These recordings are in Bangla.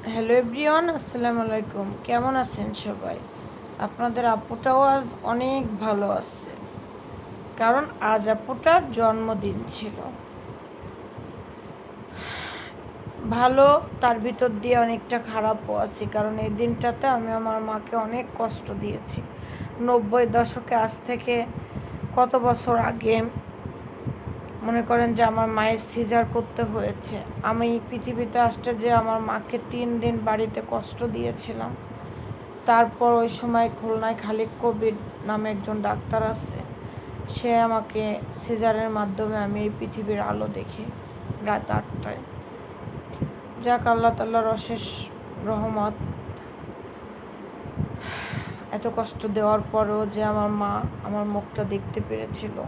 হ্যালো এভরিওয়ান, আসসালামু আলাইকুম। কেমন আছেন সবাই? আপনাদের আপুটাও আজ অনেক ভালো আছে, কারণ আজ আপুটার জন্মদিন ছিল। ভালো, তার ভিতর দিয়ে অনেকটা খারাপও আছি, কারণ এই দিনটাতে আমি আমার মাকে অনেক কষ্ট দিয়েছি। 90 দশকে, আজ থেকে কত বছর আগে মনে করেন যে আমার মায়ের সিজার করতে হয়েছে। আমি পৃথিবীতে আসতে যে আমার মাকে 3 দিন বাড়িতে কষ্ট দিয়েছিলাম। তারপর ওই সময় খুলনায় খালিক কবির নামে একজন ডাক্তার আছে, সে আমাকে সিজারের মাধ্যমে আমি এই পৃথিবীর আলো দেখি রাত 8টায়। যাক, আল্লাহ তাল্লাহর অশেষ রহমত। এত কষ্ট দেওয়ার পরেও যে আমার মা আমার মুখটা দেখতে পেরেছিল,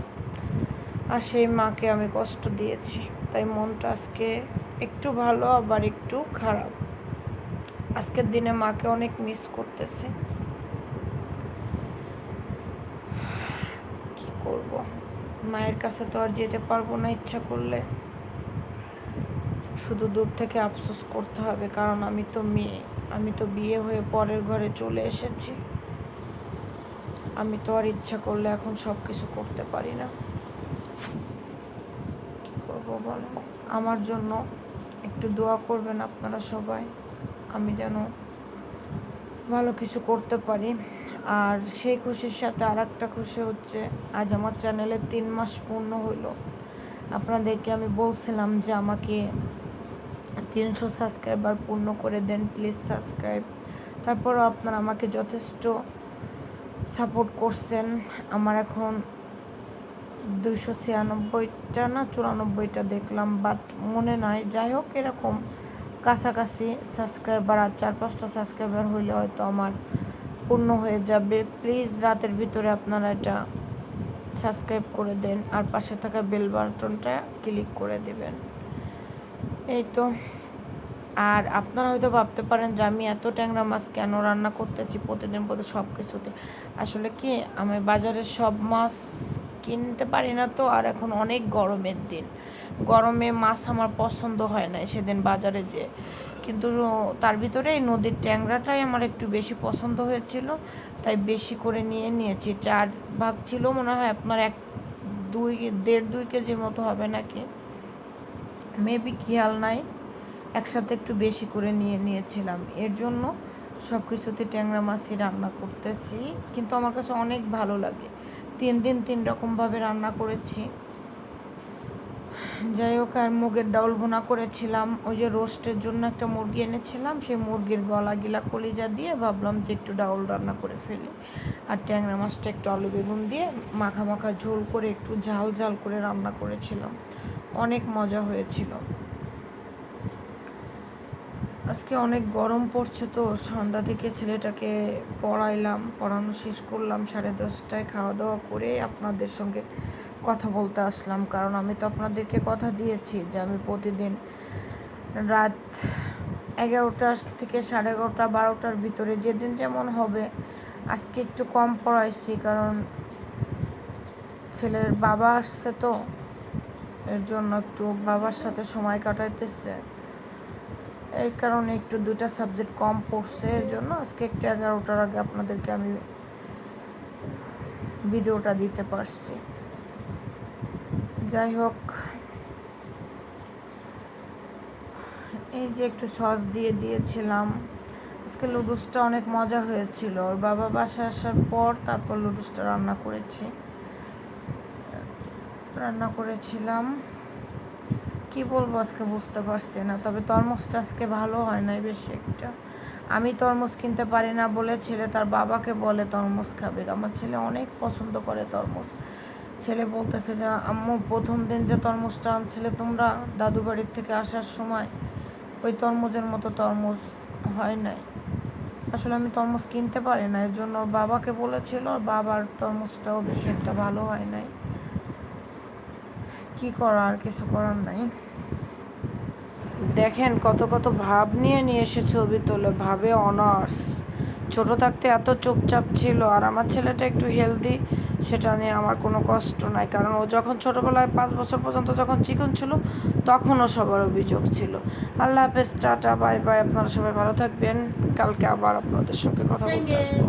আর সেই মাকে আমি কষ্ট দিয়েছি, তাই মনটা আজকে একটু ভালো আবার একটু খারাপ। আজকের দিনে মাকে অনেক মিস করতেছি। কি করব, মায়ের কাছে তো আর যেতে পারবো না ইচ্ছা করলে, শুধু দূর থেকে আফসোস করতে হবে, কারণ আমি তো মেয়ে, আমি তো বিয়ে হয়ে পরের ঘরে চলে এসেছি। আমি তো আর ইচ্ছা করলে এখন সব কিছু করতে পারি না। কী করবো বলেন? আমার জন্য একটু দোয়া করবেন আপনারা সবাই, আমি যেন ভালো কিছু করতে পারি। আর সেই খুশির সাথে আর একটা খুশি হচ্ছে, আজ আমার চ্যানেলে 3 মাস পূর্ণ হইল। আপনাদেরকে আমি বলছিলাম যে আমাকে 300 সাবস্ক্রাইবার পূর্ণ করে দেন, প্লিজ সাবস্ক্রাইব। তারপরও আপনারা আমাকে যথেষ্ট সাপোর্ট করছেন। আমার এখন 296টা না 94টা দেখলাম, বাট মনে নাই। যাই হোক, এরকম কাছাকাছি সাবস্ক্রাইবার, আর 4-5টা সাবস্ক্রাইবার হইলে হয়তো আমার পূর্ণ হয়ে যাবে। প্লিজ রাতের ভিতরে আপনারা এটা সাবস্ক্রাইব করে দেন, আর পাশে থাকা বেল বাটনটা ক্লিক করে দেবেন। এই তো। আর আপনারা হয়তো ভাবতে পারেন যে আমি এত ট্যাংরা মাছ কেন রান্না করতেছি প্রতিদিন সব কিছুতে। আসলে কি, আমি বাজারের সব মাছ কিনতে পারি না তো, আর এখন অনেক গরমের দিন, গরমে মাছ আমার পছন্দ হয় না সেদিন বাজারে যে। কিন্তু তার ভিতরে এই নদীর ট্যাংরাটাই আমার একটু বেশি পছন্দ হয়েছিল, তাই বেশি করে নিয়েছি। 4 ভাগ ছিল মনে হয়, আপনার 1-2 কেজির মতো হবে নাকি, মেবি খেয়াল নাই। একসাথে একটু বেশি করে নিয়েছিলাম, এর জন্য সব কিছুতে ট্যাংরা মাছই রান্না করতেছি। কিন্তু আমার কাছে অনেক ভালো লাগে। 3 দিন 3 রকমভাবে রান্না করেছি। যাই হোক, আর মুগের ডাউল ভুনা করেছিলাম। ওই যে রোস্টের জন্য একটা মুরগি এনেছিলাম, সেই মুরগির গলা গিলা কলিজা দিয়ে ভাবলাম যে একটু ডাউল রান্না করে ফেলি। আর ট্যাংরা মাছটা একটু আলু বেগুন দিয়ে মাখা মাখা ঝোল করে একটু ঝাল ঝাল করে রান্না করেছিলাম, অনেক মজা হয়েছিল। আজকে অনেক গরম পড়ছে, তো সন্ধ্যা থেকে ছেলেটাকে পড়ানো শেষ করলাম 10:30টায়। খাওয়া দাওয়া করে আপনাদের সঙ্গে কথা বলতে আসলাম, কারণ আমি তো আপনাদেরকে কথা দিয়েছি যে আমি প্রতিদিন রাত 11টা থেকে 11:30, 12টার ভিতরে, যেদিন যেমন হবে। আজকে একটু কম পড়াইছি, কারণ ছেলের বাবা আসছে তো, এর জন্য একটু বাবার সাথে সময় কাটাইতেছে, এই কারণে একটু 2টা সাবজেক্ট কম পড়ছে। এর জন্য আজকে একটু 11টার আগে আপনাদেরকে আমি ভিডিওটা দিতে পারছি। যাই হোক, এই যে একটু সস দিয়েছিলাম। আজকে লুডুসটা অনেক মজা হয়েছিল। ওর বাবা বাসায় আসার পর তারপর লুডুসটা রান্না করেছিলাম। কি বলবো, আজকে বুঝতে পারছি না। তবে তরমুজটা আজকে ভালো হয় নাই বেশি একটা। আমি তরমুজ কিনতে পারি না বলে ছেলে তার বাবাকে বলে তরমুজ খাবে। আমার ছেলে অনেক পছন্দ করে তরমুজ। ছেলে বলতেছে যে আম্মু, প্রথম দিন যে তরমুজটা আনছিলে তোমরা দাদু বাড়ির থেকে আসার সময়, ওই তরমুজের মতো তরমুজ হয় নাই। আসলে আমি তরমুজ কিনতে পারি না, এর জন্য ওর বাবাকে বলেছিল। ওর বাবার তরমুজটাও বেশি একটা ভালো হয় নাই। কি করা, আর কিছু করার নাই। দেখেন কত কত ভাব নিয়ে এসে ছবি তোলে, ভাবে অনার্স। ছোট থাকতে এত চুপচাপ ছিল, আর আমার ছেলেটা একটু হেলদি সেটা নিয়ে আমার কোনো কষ্ট নাই, কারণ ও যখন ছোটোবেলায় 5 বছর পর্যন্ত যখন চিকন ছিল তখনও সবার অভিযোগ ছিল। আল্লাহ হাফেজ, টাটা, বাই বাই, আপনারা সবাই ভালো থাকবেন। কালকে আবার আপনাদের সঙ্গে কথা বলতে আসবো।